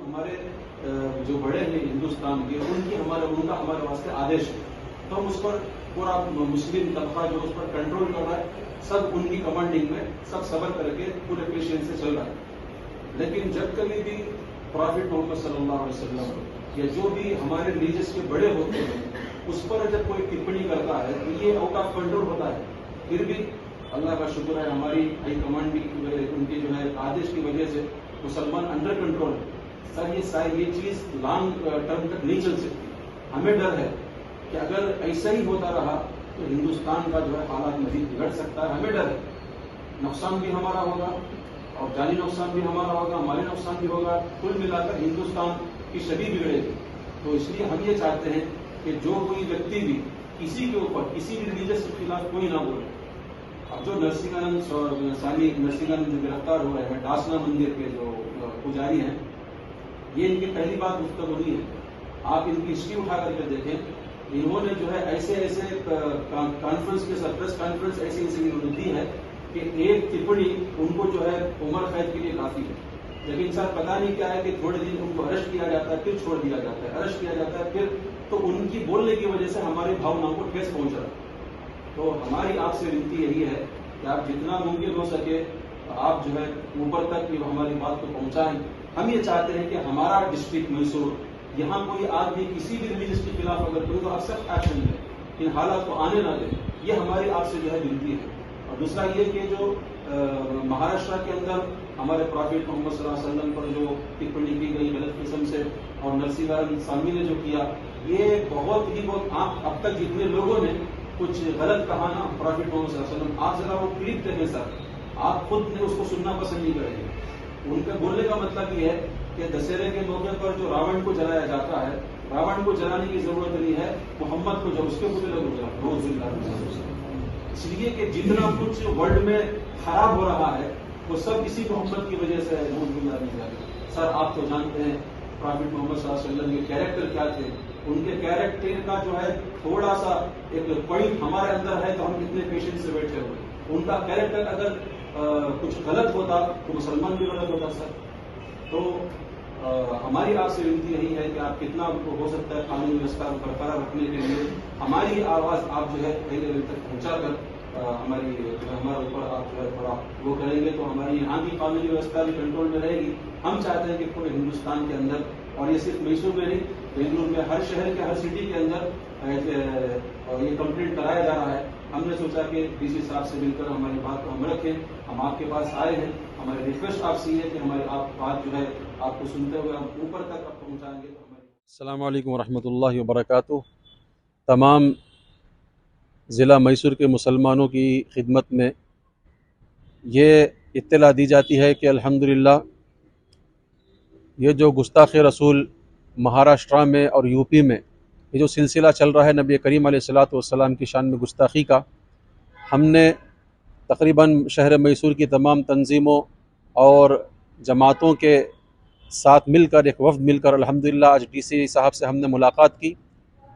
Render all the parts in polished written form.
ہمارے جو بڑے ہیں ہندوستان کے ان کا ہمارے واسطے آدیش ہے، تو ہم اس پر پورا مسلم طبقہ جو اس پر کنٹرول کر رہا ہے، سب ان کی کمانڈنگ میں سب صبر کر کے پورے پیشنس سے چل رہا ہے۔ لیکن جب کبھی بھی پرافٹ محمد صلی اللہ علیہ وسلم یا جو بھی ہمارے ریلیجس کے بڑے ہوتے ہیں اس پر جب کوئی ٹپڑی کرتا ہے تو یہ آؤٹ آف کنٹرول ہوتا ہے۔ پھر بھی اللہ کا شکر ہے ہماری ہائی کمانڈنگ کی وجہ ان کی جو ہے آدیش کی وجہ سے مسلمان انڈر کنٹرول ہے۔ سر یہ چیز لانگ ٹرم تک نہیں چل سکتی۔ ہمیں ڈر ہے کہ اگر ایسا ہی ہوتا رہا تو ہندوستان کا جو ہے حالات مزید بگڑ سکتا ہے۔ ہمیں ڈر ہے، نقصان بھی ہمارا ہوگا اور جانی نقصان بھی ہمارا ہوگا، مالی نقصان بھی ہوگا، کل ملا کر ہندوستان کی شبیہ بگڑے گی۔ تو اس لیے ہم یہ چاہتے ہیں کہ جو کوئی ویکتی بھی کسی کے اوپر کسی بھی ریلیجس کے خلاف کوئی نہ بولے۔ اب جو نرسنگانند جو گرفتار ہو رہے ہیں، ڈاسنا مندر کے جو پجاری ہیں، یہ ان کی پہلی بات گفتگو نہیں ہے۔ آپ ان کی ہسٹری اٹھا کر کے دیکھیں، انہوں نے جو ہے ایسے کانفرنس کے ساتھ پریس کانفرنس ایسی انہوں نے دی ہے کہ ایک ٹپڑی ان کو جو ہے عمر قید کے لیے کافی ہے۔ لیکن سر پتہ نہیں کیا ہے کہ تھوڑے دن ان کو ارسٹ کیا جاتا ہے، پھر چھوڑ دیا جاتا ہے، ارسٹ کیا جاتا ہے پھر، تو ان کی بولنے کی وجہ سے ہماری بھاوناؤں کو ٹھیس پہنچ رہا ہے۔ تو ہماری آپ سے ونتی یہی ہے کہ آپ جتنا ممکن ہو سکے آپ جو ہے اوپر تک ہماری بات کو پہنچائیں۔ ہم یہ چاہتے ہیں کہ ہمارا ڈسٹرکٹ میسور، یہاں کوئی آدمی کسی بھی ریلیجس کے خلاف اگر کوئی تو آپ سخت ایکشن لیں، ان حالات کو آنے نہ دیں، یہ ہماری آپ سے جو ہے ونتی ہے۔ اور دوسرا یہ کہ جو مہاراشٹر کے اندر ہمارے پرافٹ محمد صلی اللہ علیہ وسلم پر جو ٹپڑی کی گئی غلط قسم سے، اور نرسنگانند سوامی نے جو کیا، یہ بہت اب تک جتنے لوگوں نے کچھ غلط کہا نا پرافٹ محمد صلی اللہ علیہ وسلم، آپ ذرا وہ کلپ دیکھیں سر، آپ خود نے اس کو سننا پسند نہیں کریں گے۔ ان کا بولنے کا مطلب یہ ہے کہ دسہرے کے موقع پر جو راون کو جلایا جاتا ہے، راون کو جلانے کی ضرورت نہیں ہے، محمد کو جو اس کے پتلے کو جلانا، روز اللہ۔ اس لیے کہ جتنا کچھ ورلڈ میں خراب ہو رہا ہے وہ سب اسی محمد کی وجہ سے ہے، روز اللہ نہیں جاتا۔ سر آپ تو جانتے ہیں پرافٹ محمد صلی اللہ علیہ وسلم کے کیریکٹر کیا تھے، ان کے کیریکٹر کا جو ہے تھوڑا سا ایک پوائنٹ ہمارے اندر ہے تو ہم کتنے پیشنس سے بیٹھے ہوئے۔ ان کا کیریکٹر اگر کچھ غلط ہوتا تو مسلمان بھی غلط ہوتا سر۔ تو ہماری آپ سے ونتی یہی ہے کہ آپ کتنا ہو سکتا ہے قانون ویوستھا کو برقرار رکھنے کے لیے ہماری آواز آپ جو ہے کئی لیول تک پہنچا کر ہمارے اوپر آپ جو ہے تھوڑا وہ کریں گے تو ہماری یہاں کی قانونی ویوستھا بھی کنٹرول میں رہے گی۔ ہم چاہتے ہیں کہ پورے ہندوستان کے اندر، اور یہ صرف میسور میں نہیں، بنگلور میں ہر شہر کے ہر سٹی کے اندر یہ کمپلیٹ کرایا جا رہا ہے۔ ہم نے سوچا کہ ڈی سی صاحب سے مل کر ہماری بات کو ہم رکھیں، ہم آپ کے پاس آئے ہیں، ہماری ریکویسٹ آپ سے یہ ہے کہ ہماری آپ بات جو ہے آپ کو سنتے ہوئے ہم اوپر تک آپ پہنچائیں گے تو ہماری۔ السلام علیکم ورحمۃ اللہ وبرکاتہ۔ تمام ضلع میسور کے مسلمانوں کی خدمت میں یہ اطلاع دی جاتی ہے کہ الحمدللہ یہ جو گستاخ رسول مہاراشٹرا میں اور یو پی میں یہ جو سلسلہ چل رہا ہے نبی کریم علیہ الصلوۃ والسلام کی شان میں گستاخی کا، ہم نے تقریباً شہر میسور کی تمام تنظیموں اور جماعتوں کے ساتھ مل کر ایک وفد مل کر الحمدللہ آج ڈی سی صاحب سے ہم نے ملاقات کی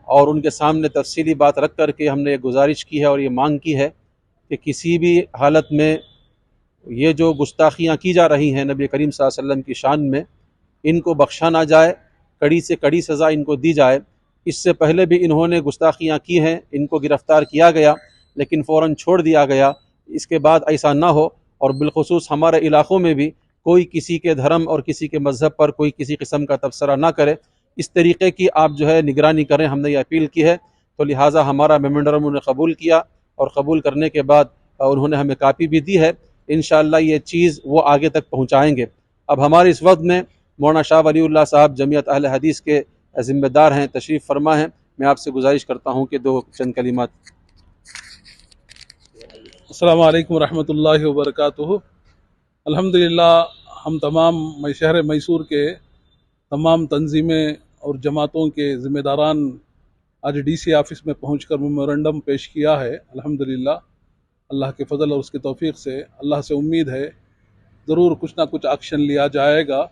اور ان کے سامنے تفصیلی بات رکھ کر کے ہم نے یہ گزارش کی ہے اور یہ مانگ کی ہے کہ کسی بھی حالت میں یہ جو گستاخیاں کی جا رہی ہیں نبی کریم صلی اللہ علیہ وسلم کی شان میں، ان کو بخشا نہ جائے، کڑی سے کڑی سزا ان کو دی جائے۔ اس سے پہلے بھی انہوں نے گستاخیاں کی ہیں، ان کو گرفتار کیا گیا لیکن فوراً چھوڑ دیا گیا۔ اس کے بعد ایسا نہ ہو، اور بالخصوص ہمارے علاقوں میں بھی کوئی کسی کے دھرم اور کسی کے مذہب پر کوئی کسی قسم کا تبصرہ نہ کرے، اس طریقے کی آپ جو ہے نگرانی کریں، ہم نے یہ اپیل کی ہے۔ تو لہٰذا ہمارا میمورنڈم انہوں نے قبول کیا اور قبول کرنے کے بعد انہوں نے ہمیں کاپی بھی دی ہے۔ انشاءاللہ یہ چیز وہ آگے تک پہنچائیں گے۔ اب ہمارے اس وقت میں مولانا شاہ ولی اللہ صاحب جمعیت اہل حدیث کے ذمہ دار ہیں، تشریف فرما ہیں۔ میں آپ سے گزارش کرتا ہوں کہ دو چند کلمات۔ السلام علیکم ورحمۃ اللہ وبرکاتہ۔ الحمدللہ ہم تمام شہر میسور کے تمام تنظیمیں اور جماعتوں کے ذمہ داران آج ڈی سی آفس میں پہنچ کر میمورنڈم پیش کیا ہے۔ الحمدللہ اللہ کے فضل اور اس کی توفیق سے اللہ سے امید ہے ضرور کچھ نہ کچھ ایکشن لیا جائے گا۔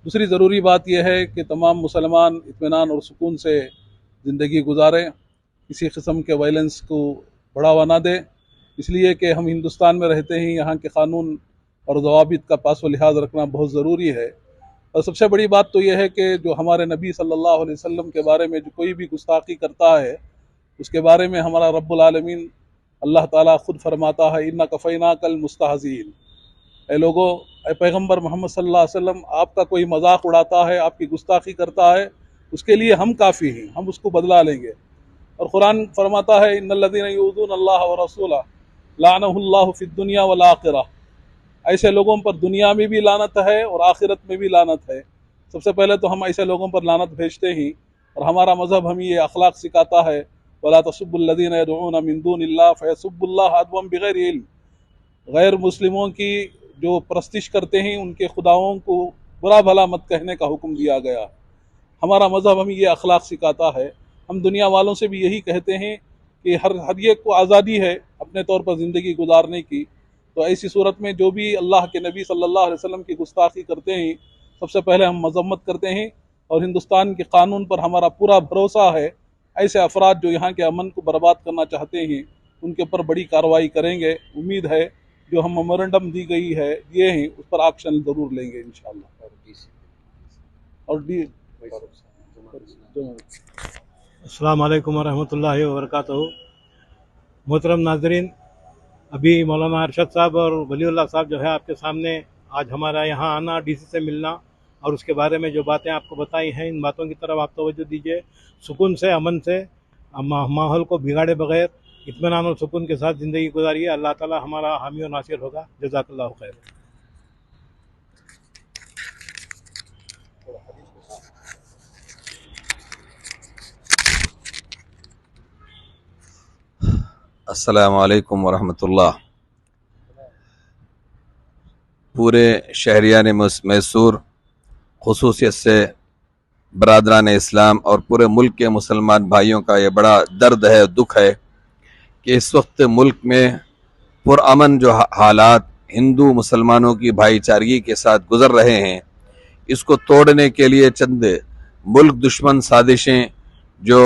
دوسری ضروری بات یہ ہے کہ تمام مسلمان اطمینان اور سکون سے زندگی گزاریں، کسی قسم کے وائلنس کو بڑھاوا نہ دیں، اس لیے کہ ہم ہندوستان میں رہتے ہیں، یہاں کے قانون اور ضوابط کا پاس و لحاظ رکھنا بہت ضروری ہے۔ اور سب سے بڑی بات تو یہ ہے کہ جو ہمارے نبی صلی اللہ علیہ وسلم کے بارے میں جو کوئی بھی گستاخی کرتا ہے اس کے بارے میں ہمارا رب العالمین اللہ تعالیٰ خود فرماتا ہے اِنَّا کَفَيْنَاكَ الْمُسْتَهْزِئِينَ، اے لوگوں، اے پیغمبر محمد صلی اللہ علیہ وسلم، آپ کا کوئی مذاق اڑاتا ہے، آپ کی گستاخی کرتا ہے، اس کے لیے ہم کافی ہیں، ہم اس کو بدلا لیں گے۔ اور قرآن فرماتا ہے ان الذین یؤذون اللہ ورسولہ لعنہ اللہ فی الدنیا والآخرہ، ایسے لوگوں پر دنیا میں بھی لعنت ہے اور آخرت میں بھی لعنت ہے۔ سب سے پہلے تو ہم ایسے لوگوں پر لعنت بھیجتے ہی، اور ہمارا مذہب ہمیں یہ اخلاق سکھاتا ہے وَلَا تَسُبُّوا الَّذِينَ يَدْعُونَ مِن دُونِ اللَّهِ فَيَسُبُّوا اللَّهَ عَدْوًا بِغَيْرِ عِلْمٍ، غیر مسلموں کی جو پرستش کرتے ہیں ان کے خداؤں کو برا بھلا مت کہنے کا حکم دیا گیا۔ ہمارا مذہب ہمیں یہ اخلاق سکھاتا ہے۔ ہم دنیا والوں سے بھی یہی کہتے ہیں کہ ہر ایک کو آزادی ہے اپنے طور پر زندگی گزارنے کی، تو ایسی صورت میں جو بھی اللہ کے نبی صلی اللہ علیہ وسلم کی گستاخی کرتے ہیں سب سے پہلے ہم مذمت کرتے ہیں، اور ہندوستان کے قانون پر ہمارا پورا بھروسہ ہے۔ ایسے افراد جو یہاں کے امن کو برباد کرنا چاہتے ہیں ان کے اوپر بڑی کارروائی کریں گے۔ امید ہے جو ہم میمورنڈم دی گئی ہے یہ ہیں اس پر ایکشن ضرور لیں گے انشاءاللہ۔ اور السلام علیکم ورحمۃ اللہ وبرکاتہ۔ محترم ناظرین، ابھی مولانا ارشد صاحب اور ولی اللہ صاحب جو ہے آپ کے سامنے آج ہمارا یہاں آنا، ڈی سی سے ملنا اور اس کے بارے میں جو باتیں آپ کو بتائی ہیں، ان باتوں کی طرف آپ توجہ دیجیے۔ سکون سے، امن سے، ماحول کو بگاڑے بغیر اطمینان اور سکون کے ساتھ زندگی گزاریے۔ اللہ تعالی ہمارا حامی و ناصر ہوگا۔ جزاک اللہ خیر۔ السلام علیکم ورحمۃ اللہ۔ پورے شہریان میسور، خصوصیت سے برادران اسلام اور پورے ملک کے مسلمان بھائیوں کا یہ بڑا درد ہے، دکھ ہے کہ اس وقت ملک میں پرامن جو حالات ہندو مسلمانوں کی بھائی چارگی کے ساتھ گزر رہے ہیں، اس کو توڑنے کے لیے چند ملک دشمن سازشیں جو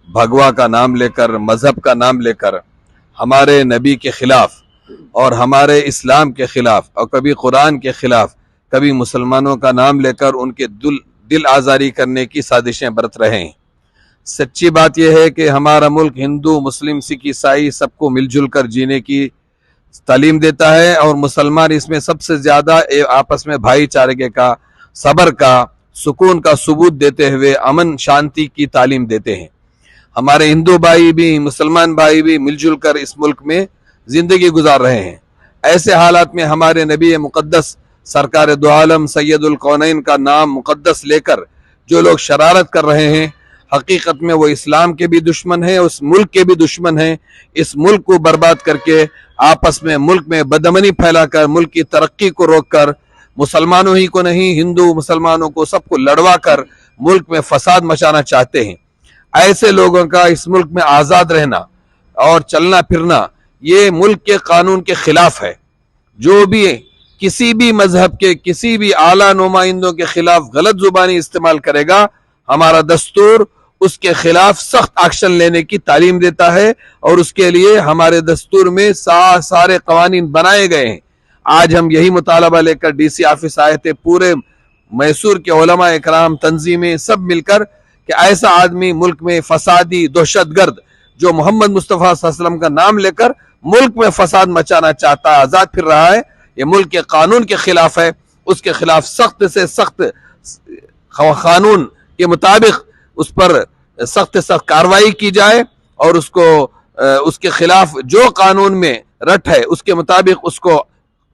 بھگوا کا نام لے کر، مذہب کا نام لے کر ہمارے نبی کے خلاف اور ہمارے اسلام کے خلاف اور کبھی قرآن کے خلاف، کبھی مسلمانوں کا نام لے کر ان کے دل آزاری کرنے کی سازشیں برت رہے ہیں۔ سچی بات یہ ہے کہ ہمارا ملک ہندو، مسلم، سکھ، عیسائی سب کو مل جل کر جینے کی تعلیم دیتا ہے، اور مسلمان اس میں سب سے زیادہ آپس میں بھائی چارگی کا، صبر کا، سکون کا ثبوت دیتے ہوئے امن شانتی کی تعلیم دیتے ہیں۔ ہمارے ہندو بھائی بھی، مسلمان بھائی بھی مل جل کر اس ملک میں زندگی گزار رہے ہیں۔ ایسے حالات میں ہمارے نبی مقدس سرکار دو عالم سید الکونین کا نام مقدس لے کر جو لوگ شرارت کر رہے ہیں، حقیقت میں وہ اسلام کے بھی دشمن ہیں، اس ملک کے بھی دشمن ہیں۔ اس ملک کو برباد کر کے، آپس میں ملک میں بدامنی پھیلا کر، ملک کی ترقی کو روک کر، مسلمانوں ہی کو نہیں، ہندو مسلمانوں کو سب کو لڑوا کر ملک میں فساد مچانا چاہتے ہیں۔ ایسے لوگوں کا اس ملک میں آزاد رہنا اور چلنا پھرنا یہ ملک کے قانون کے خلاف ہے۔ جو بھی کسی بھی مذہب کے کسی بھی اعلیٰ نمائندوں کے خلاف غلط زبانی استعمال کرے گا، ہمارا دستور اس کے خلاف سخت ایکشن لینے کی تعلیم دیتا ہے، اور اس کے لیے ہمارے دستور میں سارے قوانین بنائے گئے ہیں۔ آج ہم یہی مطالبہ لے کر ڈی سی آفس آئے تھے، پورے میسور کے علماء اکرام، تنظیمیں سب مل کر، کہ ایسا آدمی ملک میں فسادی دہشت گرد جو محمد مصطفیٰ صلی اللہ علیہ وسلم کا نام لے کر ملک میں فساد مچانا چاہتا ہے، آزاد پھر رہا ہے، یہ ملک کے قانون کے خلاف ہے۔ اس کے خلاف سخت سے سخت قانون کے مطابق اس پر سخت سے سخت کارروائی کی جائے، اور اس کے خلاف جو قانون میں رٹ ہے اس کے مطابق اس کو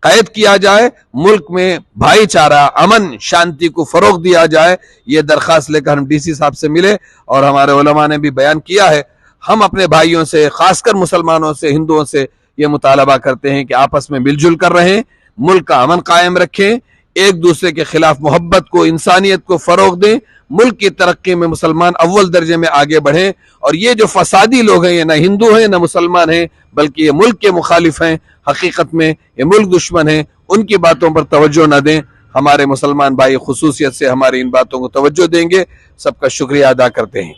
قید کیا جائے، ملک میں بھائی چارہ، امن شانتی کو فروغ دیا جائے۔ یہ درخواست لے کر ہم ڈی سی صاحب سے ملے، اور ہمارے علماء نے بھی بیان کیا ہے۔ ہم اپنے بھائیوں سے، خاص کر مسلمانوں سے، ہندوؤں سے یہ مطالبہ کرتے ہیں کہ آپس میں مل جل کر رہیں، ملک کا امن قائم رکھیں، ایک دوسرے کے خلاف محبت کو، انسانیت کو فروغ دیں، ملک کی ترقی میں مسلمان اول درجے میں آگے بڑھیں۔ اور یہ جو فسادی لوگ ہیں، یہ نہ ہندو ہیں نہ مسلمان ہیں، بلکہ یہ ملک کے مخالف ہیں، حقیقت میں یہ ملک دشمن ہیں، ان کی باتوں پر توجہ نہ دیں۔ ہمارے مسلمان بھائی خصوصیت سے ہماری ان باتوں کو توجہ دیں گے۔ سب کا شکریہ ادا کرتے ہیں۔